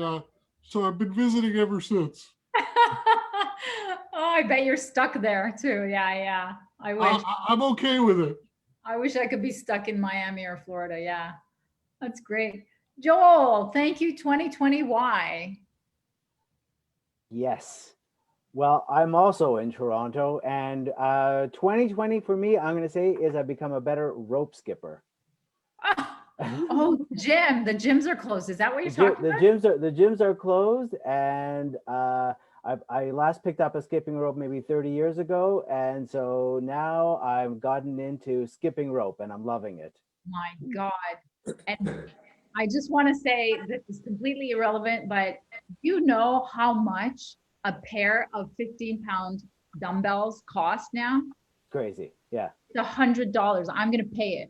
so I've been visiting ever since. Oh, I bet you're stuck there too. Yeah, yeah. I wish. I'm okay with it. I wish I could be stuck in Miami or Florida. Yeah, that's great. Joel, thank you, 2020. Why? Yes. Well, I'm also in Toronto, and 2020 for me, I'm going to say, is I've become a better rope skipper. Oh, gym. The gyms are closed. Is that what you're talking about? The gyms are closed, and I last picked up a skipping rope maybe 30 years ago, and so now I've gotten into skipping rope, and I'm loving it. My God. And I just want to say this is completely irrelevant, but you know how much a pair of 15-pound dumbbells cost now? Crazy. Yeah. It's $100. I'm going to pay it.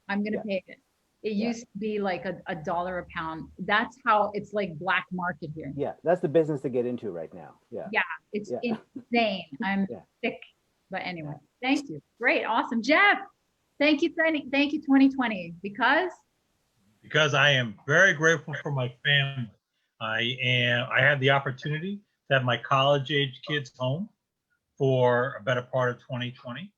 I'm going to pay it. It used to be like a dollar a pound. That's how it's like black market here. Yeah, that's the business to get into right now. Yeah. Yeah, it's insane. I'm sick. But anyway, thank you. Great, awesome. Jeff, thank you, 2020. Because I am very grateful for my family. I had the opportunity to have my college age kids home for a better part of 2020.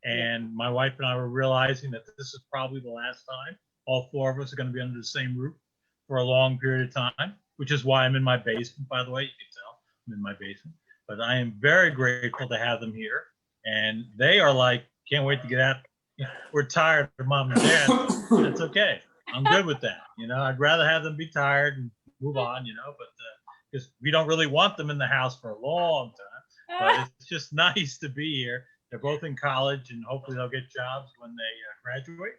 And my wife and I were realizing that this is probably the last time all four of us are going to be under the same roof for a long period of time, which is why I'm in my basement, by the way. You can tell I'm in my basement. But I am very grateful to have them here. And they are like, can't wait to get out. We're tired of mom and dad. That's okay. I'm good with that. You know, I'd rather have them be tired and move on, you know, but because we don't really want them in the house for a long time. But it's just nice to be here. They're both in college, and hopefully they'll get jobs when they graduate.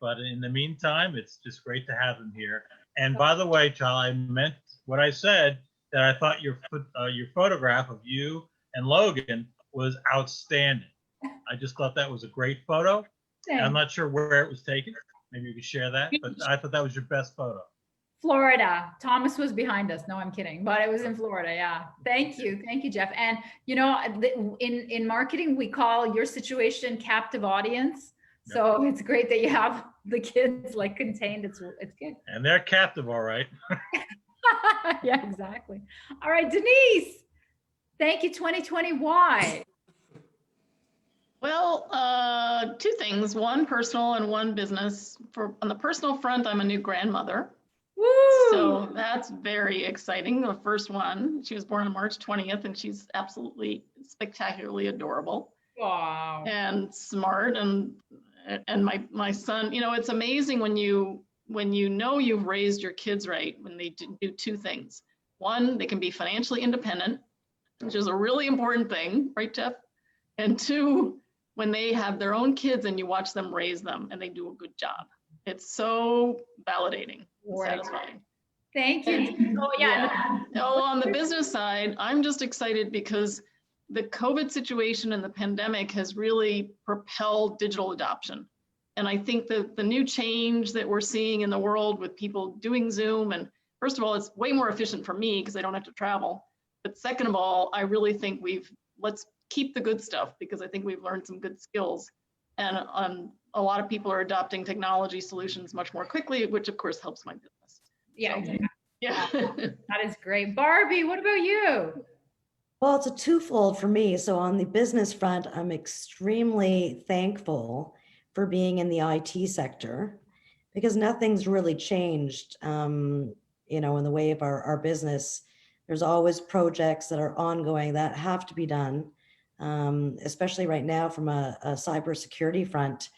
But in the meantime, it's just great to have them here. And by the way, Chala, I meant what I said, that I thought your photograph of you and Logan was outstanding. I just thought that was a great photo. I'm not sure where it was taken. Maybe you could share that, but I thought that was your best photo. Florida. Thomas was behind us. No, I'm kidding, but it was in Florida. Yeah. Thank you, Jeff. And you know, in marketing, we call your situation captive audience. So it's great that you have the kids like contained. It's good. And they're captive, all right. Yeah, exactly. All right, Denise. Thank you, 2020. Why? Well, two things. One personal and one business. On the personal front, I'm a new grandmother. Woo! So that's very exciting. The first one, she was born on March 20th, and she's absolutely spectacularly adorable. Wow. And smart, and my son, you know, it's amazing when you know you've raised your kids right, when they do two things. One, they can be financially independent, which is a really important thing, right, Jeff? And two, when they have their own kids and you watch them raise them and they do a good job. It's so validating, satisfying. Thank you. Oh, yeah. Oh, on the business side, I'm just excited because the COVID situation and the pandemic has really propelled digital adoption. And I think that the new change that we're seeing in the world with people doing Zoom, and first of all, it's way more efficient for me because I don't have to travel. But second of all, I really think let's keep the good stuff, because I think we've learned some good skills. And a lot of people are adopting technology solutions much more quickly, which of course helps my business. Yeah, so, exactly. Yeah. That is great. Barbie, what about you? Well, it's a twofold for me. So on the business front, I'm extremely thankful for being in the IT sector, because nothing's really changed, you know, in the way of our business. There's always projects that are ongoing that have to be done, especially right now from a cybersecurity front.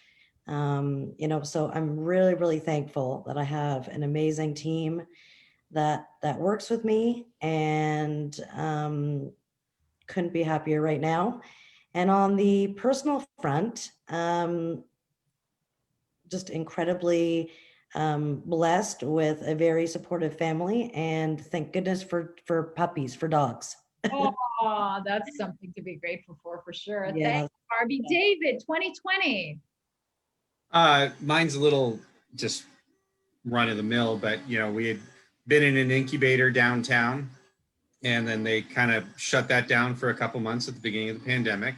You know, so I'm really, really thankful that I have an amazing team that works with me, and couldn't be happier right now. And on the personal front, just incredibly blessed with a very supportive family, and thank goodness for puppies, for dogs. Oh, that's something to be grateful for sure. Yes. Thanks, Barbie. David, 2020. Mine's a little just run of the mill, but we had been in an incubator downtown, and then they kind of shut that down for a couple months at the beginning of the pandemic.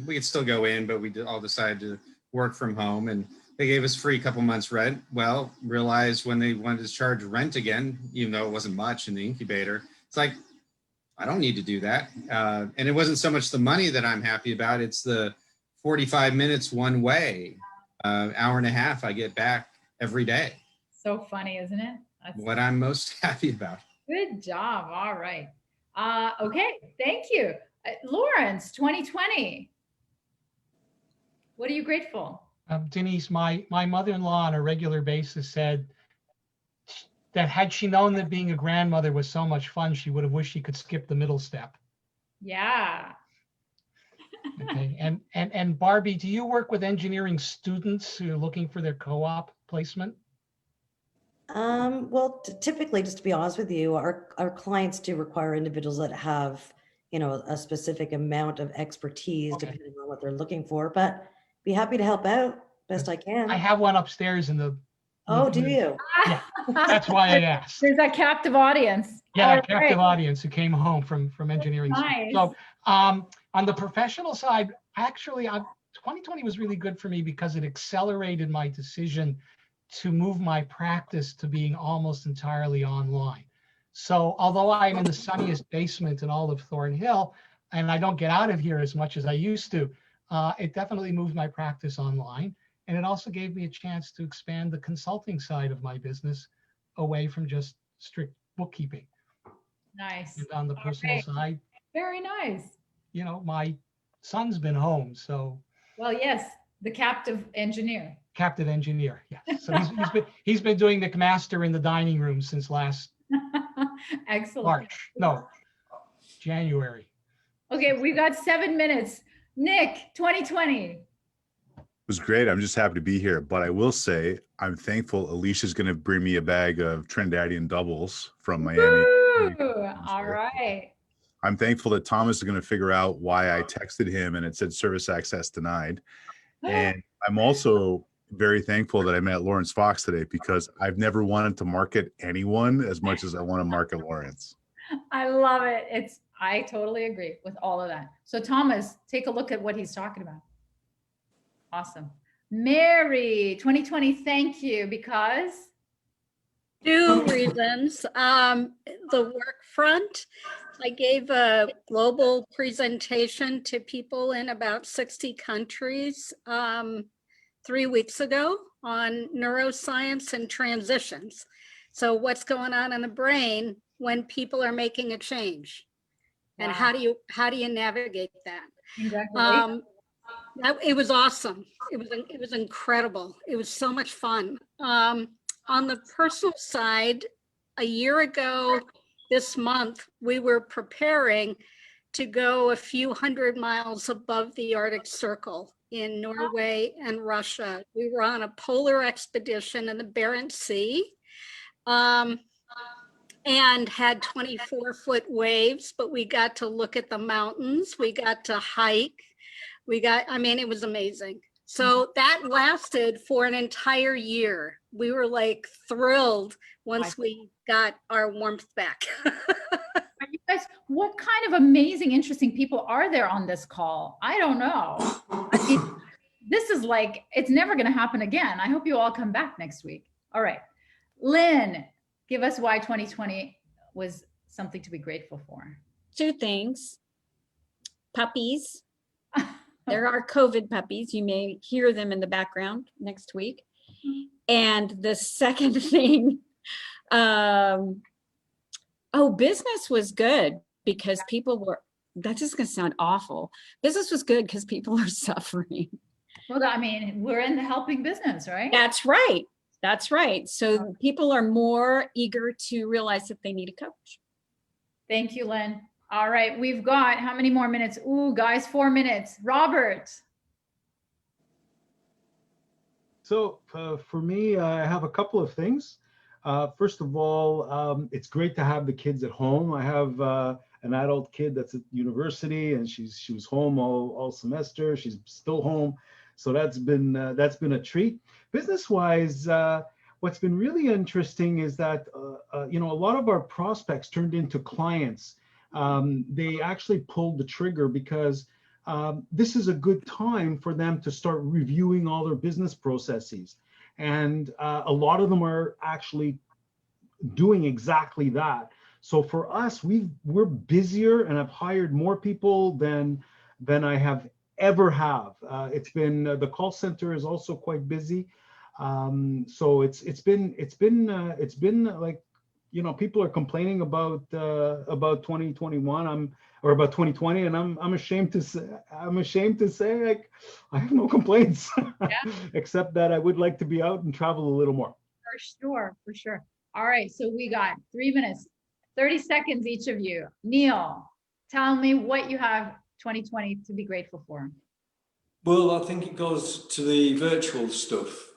We could still go in, but we all decided to work from home, and they gave us free couple months rent. Well, realized when they wanted to charge rent again, even though it wasn't much in the incubator, it's like, I don't need to do that. And it wasn't so much the money that I'm happy about, it's the 45 minutes one way, hour and a half I get back every day. So funny, isn't it? That's what I'm most happy about. Good job. All right. Okay. Thank you. Lawrence, 2020. What are you grateful? Denise, my mother-in-law on a regular basis said that had she known that being a grandmother was so much fun, she would have wished she could skip the middle step. Yeah. Okay. And Barbie, do you work with engineering students who are looking for their co-op placement? Well, typically, just to be honest with you, our clients do require individuals that have, a specific amount of expertise depending on what they're looking for, but be happy to help out best I can. I have one upstairs in the. Oh, do you? Yeah, that's why I asked. There's that captive audience. Yeah, a captive audience who came home from engineering. Nice. So on the professional side, actually, 2020 was really good for me because it accelerated my decision to move my practice to being almost entirely online. So although I'm in the sunniest basement in all of Thornhill, and I don't get out of here as much as I used to, it definitely moved my practice online. And it also gave me a chance to expand the consulting side of my business away from just strict bookkeeping. Nice. And on the personal side, very nice. My son's been home, so. Well, yes, the captive engineer. Captive engineer, yes. So he's been doing the master in the dining room since last Excellent. March. No, January. Okay, we've got 7 minutes. Nick, 2020. It was great. I'm just happy to be here. But I will say, I'm thankful Alicia's going to bring me a bag of Trinidadian doubles from Miami. Ooh, all right. I'm thankful that Thomas is going to figure out why I texted him and it said service access denied. And I'm also very thankful that I met Lawrence Fox today because I've never wanted to market anyone as much as I want to market Lawrence. I love it. I totally agree with all of that. So Thomas, take a look at what he's talking about. Awesome. Mary, 2020, thank you, because? 2 reasons. The work front, I gave a global presentation to people in about 60 countries 3 weeks ago on neuroscience and transitions. So what's going on in the brain when people are making a change? And Wow. how do you navigate that? Congratulations. It was awesome. It was incredible. It was so much fun. On the personal side, a year ago this month, we were preparing to go a few hundred miles above the Arctic Circle in Norway and Russia. We were on a polar expedition in the Barents Sea. And had 24-foot waves, but we got to look at the mountains. We got to hike. It was amazing. So that lasted for an entire year. We were like thrilled once we got our warmth back. You guys, what kind of amazing, interesting people are there on this call? I don't know. I mean, this is like, it's never going to happen again. I hope you all come back next week. All right. Lynn, give us why 2020 was something to be grateful for. 2 things. Puppies. There are COVID puppies. You may hear them in the background next week. And the second thing, business was good because people were, that's just going to sound awful. Business was good because people are suffering. Well, we're in the helping business, right? That's right. That's right. So people are more eager to realize that they need a coach. Thank you, Lynn. All right, we've got how many more minutes? Ooh, guys, 4 minutes. Robert. So for me, I have a couple of things. First of all, it's great to have the kids at home. I have an adult kid that's at university, and she was home all semester. She's still home, so that's been a treat. Business wise, what's been really interesting is that a lot of our prospects turned into clients. They actually pulled the trigger because this is a good time for them to start reviewing all their business processes. And a lot of them are actually doing exactly that. So for us, we're busier, and I've hired more people than I have ever have. It's been the call center is also quite busy. So it's been like, people are complaining about 2021. Or about 2020, and I'm ashamed to say like I have no complaints, except that I would like to be out and travel a little more. For sure, for sure. All right, so we got 3 minutes, 30 seconds each of you. Neil, tell me what you have 2020 to be grateful for. Well, I think it goes to the virtual stuff.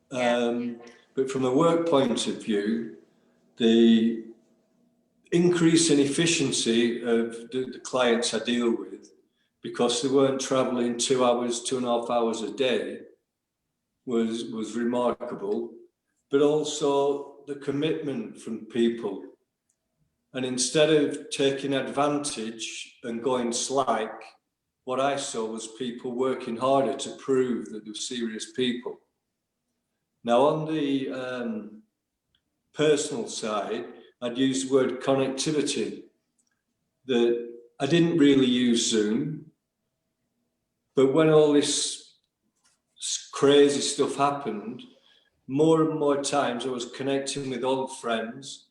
But from a work point of view, the increase in efficiency of the clients I deal with, because they weren't traveling 2 hours, 2.5 hours a day, was remarkable. But also the commitment from people. And instead of taking advantage and going slack, what I saw was people working harder to prove that they're serious people. Now, on the personal side, I'd use the word connectivity. That I didn't really use Zoom, but when all this crazy stuff happened, more and more times I was connecting with old friends.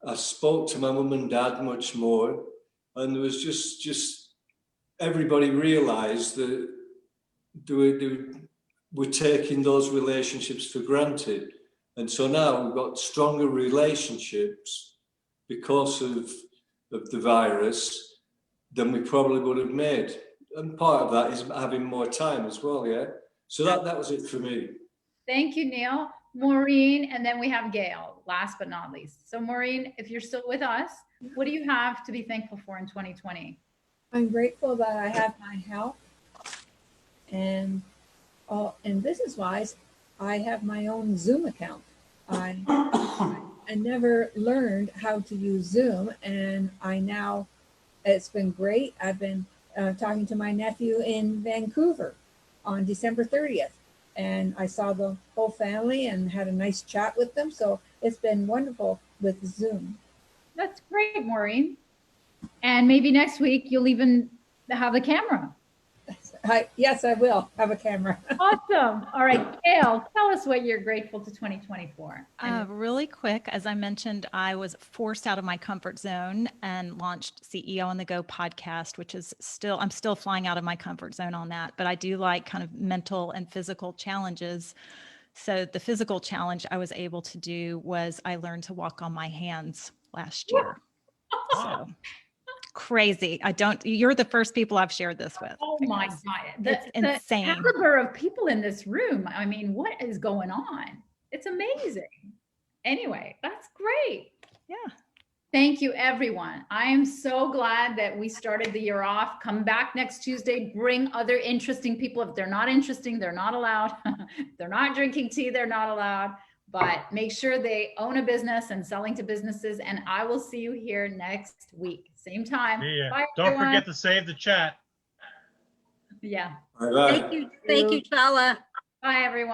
I spoke to my mum and dad much more, and there was just everybody realised that we're taking those relationships for granted. And so now we've got stronger relationships because of the virus than we probably would have made. And part of that is having more time as well, yeah? So that was it for me. Thank you, Neil. Maureen, and then we have Gail, last but not least. So Maureen, if you're still with us, what do you have to be thankful for in 2020? I'm grateful that I have my health, and business-wise, I have my own Zoom account. I never learned how to use Zoom, and it's been great. I've been talking to my nephew in Vancouver on December 30th, and I saw the whole family and had a nice chat with them. So it's been wonderful with Zoom. That's great, Maureen. And maybe next week you'll even have a camera. Yes, I will have a camera. Awesome. All right, Gail, tell us what you're grateful to 2020 for. Really quick, as I mentioned, I was forced out of my comfort zone and launched CEO on the Go podcast, which is I'm still flying out of my comfort zone on that, but I do like kind of mental and physical challenges. So the physical challenge I was able to do was I learned to walk on my hands last year. So crazy. You're the first people I've shared this with. Oh my God. It's insane. The caliber of people in this room. I mean, what is going on? It's amazing. Anyway, that's great. Yeah. Thank you, everyone. I am so glad that we started the year off. Come back next Tuesday, bring other interesting people. If they're not interesting, they're not allowed. If they're not drinking tea, they're not allowed. But make sure they own a business and selling to businesses. And I will see you here next week. Same time. Yeah. Bye, Don't everyone. forget to save the chat. Yeah. Bye-bye. Thank you, Chala. Bye, everyone.